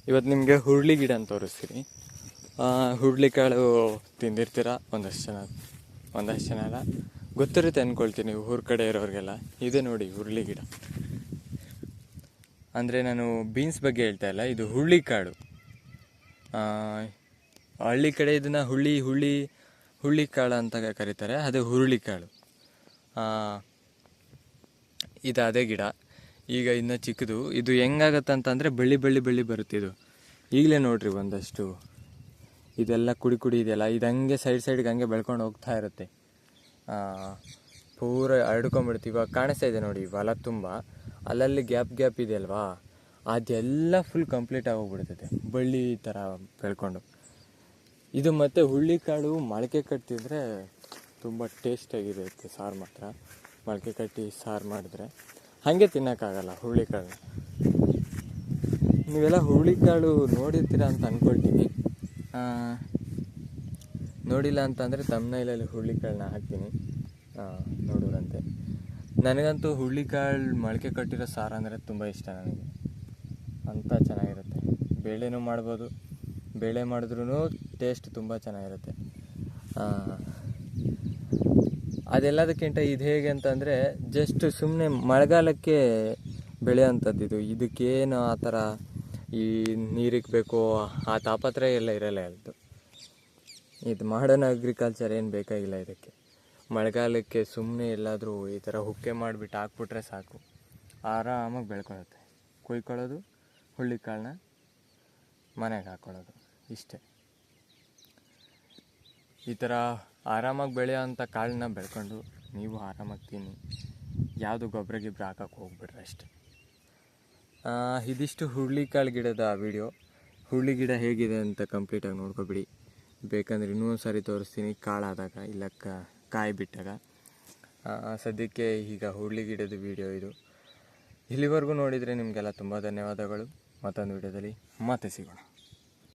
ಇವತ್ತು ನಿಮಗೆ ಹುರುಳಿ ಗಿಡ ಅಂತ ತೋರಿಸ್ತೀನಿ. ಹುರುಳಿಕಾಳು ತಿಂದಿರ್ತೀರ ಒಂದಷ್ಟು ಜನ ಎಲ್ಲ ಗೊತ್ತಿರುತ್ತೆ ಅಂದ್ಕೊಳ್ತೀನಿ, ಊರ ಕಡೆ ಇರೋರಿಗೆಲ್ಲ. ಇದೆ ನೋಡಿ ಹುರುಳಿ ಗಿಡ. ಅಂದರೆ ನಾನು ಬೀನ್ಸ್ ಬಗ್ಗೆ ಹೇಳ್ತಾ ಇಲ್ಲ, ಇದು ಹುರುಳಿಕಾಳು. ಹಳ್ಳಿ ಕಡೆ ಇದನ್ನು ಹುರುಳಿಕಾಳು ಅಂತ ಕರೀತಾರೆ, ಅದು ಹುರುಳಿಕಾಳು. ಇದು ಅದೇ ಗಿಡ. ಈಗ ಇನ್ನೂ ಚಿಕ್ಕದು. ಇದು ಹೆಂಗಾಗತ್ತೆ ಅಂತಂದರೆ ಬಳ್ಳಿ ಬರುತ್ತೆ. ಇದು ಈಗಲೇ ನೋಡ್ರಿ ಒಂದಷ್ಟು ಇದೆಲ್ಲ ಕುಡಿ ಇದೆಯಲ್ಲ, ಇದು ಹಂಗೆ ಸೈಡ್ಗೆ ಹಂಗೆ ಬೆಳ್ಕೊಂಡು ಹೋಗ್ತಾ ಇರುತ್ತೆ. ಪೂರ ಹರಡ್ಕೊಂಬಿಡುತ್ತೆ. ಇವಾಗ ಕಾಣಿಸ್ತಾ ಇದೆ ನೋಡಿ, ಹೊಲ ತುಂಬ ಅಲ್ಲಲ್ಲಿ ಗ್ಯಾಪ್ ಇದೆ ಅಲ್ವಾ, ಅದೆಲ್ಲ ಫುಲ್ ಕಂಪ್ಲೀಟ್ ಆಗೋಗ್ಬಿಡ್ತೈತೆ ಬಳ್ಳಿ ಥರ ಬೆಳ್ಕೊಂಡು. ಇದು ಮತ್ತು ಹುರುಳಿಕಾಳು ಮೊಳಕೆ ಕಟ್ಟಿದ್ರೆ ತುಂಬ ಟೇಸ್ಟಾಗಿರುತ್ತೆ. ಸಾರು ಮಾತ್ರ ಮೊಳಕೆ ಕಟ್ಟಿ ಸಾರು ಮಾಡಿದ್ರೆ ಹಾಗೆ ತಿನ್ನೋಕ್ಕಾಗಲ್ಲ ಹುರುಳಿಕಾಳನ್ನ. ನೀವೆಲ್ಲ ಹುರುಳಿಕಾಳು ನೋಡಿರ್ತೀರ ಅಂತ ಅಂದ್ಕೊಳ್ತೀನಿ. ನೋಡಿಲ್ಲ ಅಂತಂದರೆ ತಮ್ಮನೇಲಲ್ಲಿ ಹುರುಳಿಕಾಳನ್ನ ಹಾಕ್ತೀನಿ, ನೋಡೋರಂತೆ. ನನಗಂತೂ ಹುರುಳಿಕಾಳು ಮೊಳಕೆ ಕಟ್ಟಿರೋ ಸಾರು ಅಂದರೆ ತುಂಬ ಇಷ್ಟ ನನಗೆ. ಅಂಥ ಚೆನ್ನಾಗಿರುತ್ತೆ. ಬೇಳೆನೂ ಮಾಡ್ಬೋದು, ಬೇಳೆ ಮಾಡಿದ್ರೂ ಟೇಸ್ಟ್ ತುಂಬ ಚೆನ್ನಾಗಿರುತ್ತೆ. ಅದೆಲ್ಲದಕ್ಕಿಂತ ಇದು ಹೇಗೆ ಅಂತಂದರೆ ಜಸ್ಟ್ ಸುಮ್ಮನೆ ಮಳೆಗಾಲಕ್ಕೆ ಬೆಳೆಯೋವಂಥದ್ದು. ಇದಕ್ಕೇನು ಆ ಥರ ಈ ನೀರಿಕ್ಬೇಕು ಆ ತಾಪತ್ರಯ ಎಲ್ಲ ಇರಲ್ಲ. ಇದು ಮಾಡರ್ನ್ ಅಗ್ರಿಕಲ್ಚರ್ ಏನು ಬೇಕಾಗಿಲ್ಲ ಇದಕ್ಕೆ. ಮಳೆಗಾಲಕ್ಕೆ ಸುಮ್ಮನೆ ಎಲ್ಲಾದರೂ ಈ ಥರ ಹುಕ್ಕೆ ಮಾಡಿಬಿಟ್ಟು ಹಾಕ್ಬಿಟ್ರೆ ಸಾಕು, ಆರಾಮಾಗಿ ಬೆಳ್ಕೊಳ್ಳುತ್ತೆ. ಕುಯ್ಕೊಳ್ಳೋದು, ಹುರುಳಿಕಾಳನ್ನ ಮನೆಗೆ ಹಾಕ್ಕೊಳ್ಳೋದು, ಇಷ್ಟೇ. ಈ ಥರ ಆರಾಮಾಗಿ ಬೆಳೆಯೋವಂಥ ಕಾಳನ್ನ ಬೆಳ್ಕೊಂಡು ನೀವು ಆರಾಮಾಗಿ ತಿನ್ನಿ. ಯಾವುದು ಗೊಬ್ಬರ ಹಾಕೋಕ್ಕೆ ಹೋಗ್ಬಿಡ್ರಿ ಅಷ್ಟೆ. ಇದಿಷ್ಟು ಹುರುಳಿಕಾಳು ಗಿಡದ ವಿಡಿಯೋ. ಹುರುಳಿ ಗಿಡ ಹೇಗಿದೆ ಅಂತ ಕಂಪ್ಲೀಟಾಗಿ ನೋಡ್ಕೊಬಿಡಿ. ಬೇಕಂದ್ರೆ ಇನ್ನೊಂದು ಸಾರಿ ತೋರಿಸ್ತೀನಿ ಕಾಳಾದಾಗ, ಇಲ್ಲ ಕಾಯಿ ಬಿಟ್ಟಾಗ. ಸದ್ಯಕ್ಕೆ ಈಗ ಹುರುಳಿ ಗಿಡದ ವಿಡಿಯೋ ಇದು. ಇಲ್ಲಿವರೆಗೂ ನೋಡಿದರೆ ನಿಮಗೆಲ್ಲ ತುಂಬ ಧನ್ಯವಾದಗಳು. ಮತ್ತೊಂದು ವಿಡಿಯೋದಲ್ಲಿ ಮತ್ತೆ ಸಿಗೋಣ.